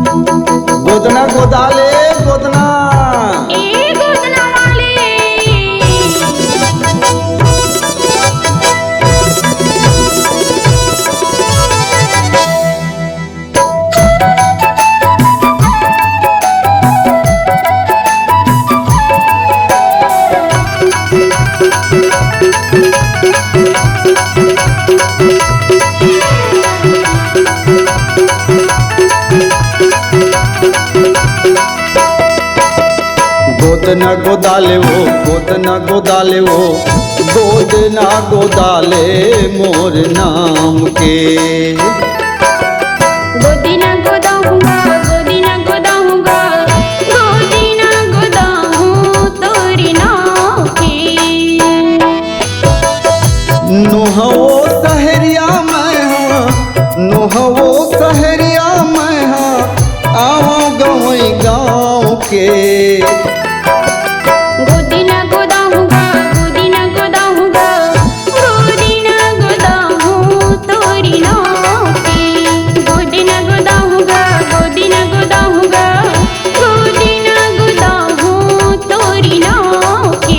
गोदना गोदाले गोदना ए गोदना वाले गोदना गोदाले वो गोदना गोदाले वो गोदना गोदाले मोर नाम के। गोदीना गोदाऊंगा गोदीना गोदाऊंगा गोदीना गोदाऊं तोरी नाव की। नोहवो सहरिया मैं हाँ नोहवो सहरिया मैं हाँ आओ गवई गाँव के। गोदीना गोदाऊंगा गोदीना गोदाऊंगा गोदीना गोदाऊं तोरी नाव की। गोदीना गोदाऊंगा गोदीना गोदाऊंगा गोदीना गोदाऊं तोरी नाव की।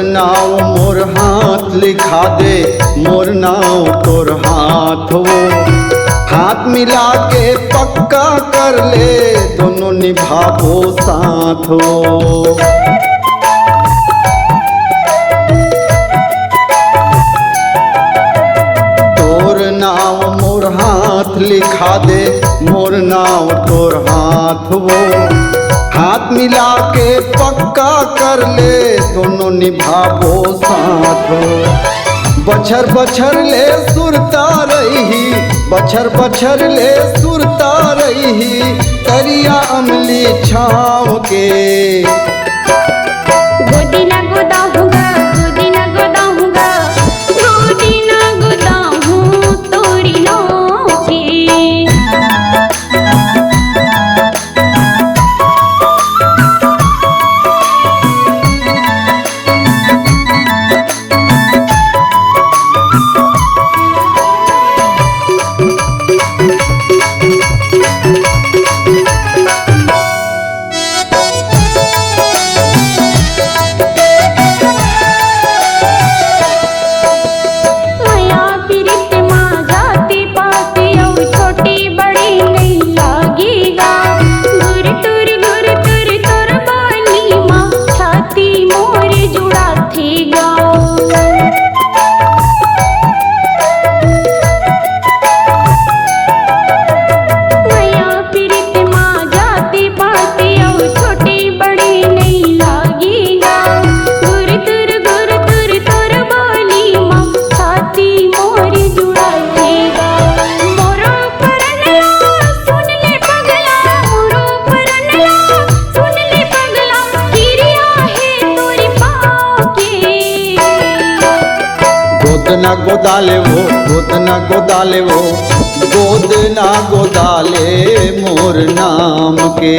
नाव मोर हाथ लिखा दे मोर नाव तोर हाथ वो हाथ मिला के पक्का कर ले दोनों निभाबो साथ हो। तोर नाव मोर हाथ लिखा दे मोर नाव तोर हाथ वो हाथ मिला के पक्का कर ले दोनों निभाबो साथ हो। बछर बछर ले सुरता रही बछर बछर ले सुरता रही करिया अमली छाँव के। गोदीना गोदाऊंगा गोदीना गोदाऊंगा गोदीना गोदाऊं तोरी नाव की। गोदना गोदाले वो गोदना गोदाले वो गोदना गोदाले मोर नाम के।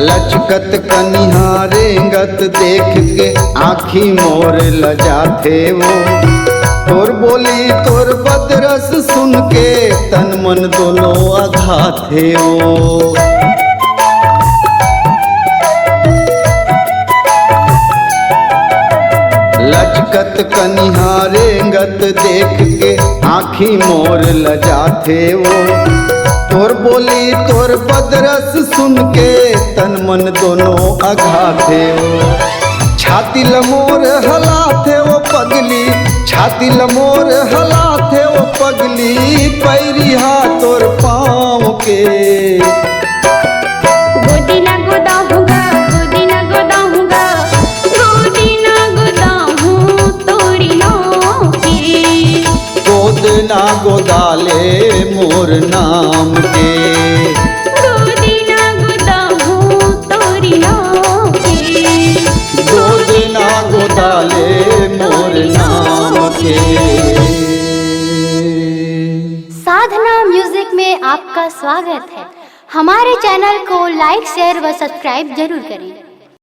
लचकत कनिहारेंगत देख के आँखी मोर लजाथे वो तोर बोली तोर बदरस सुन के तन मन दोनों अघाथे वो। लचकत कनिहारेंगत देख के आँखी मोर लजाथे वो तोर बोली तोर बदरस सुन के तन मन दोनों अघाथे हो। छाती लमोर हलाथे वो पगली, छाती लमोर हलाथे वो पगली, पैरी हाथ और पाँव के। गोदी ना गोदाऊंगा, गोदी ना गोदाऊंगा, गोदी ना गोदाऊं तोरी नाव की। गोद ना गोदाले मोर नाम के, गोदी ना गोदाऊं तोरी नाव की। गोद ना गोदाले मोर नाम के। साधना म्यूजिक में आपका स्वागत है। हमारे चैनल को लाइक, शेयर व सब्सक्राइब जरूर करें।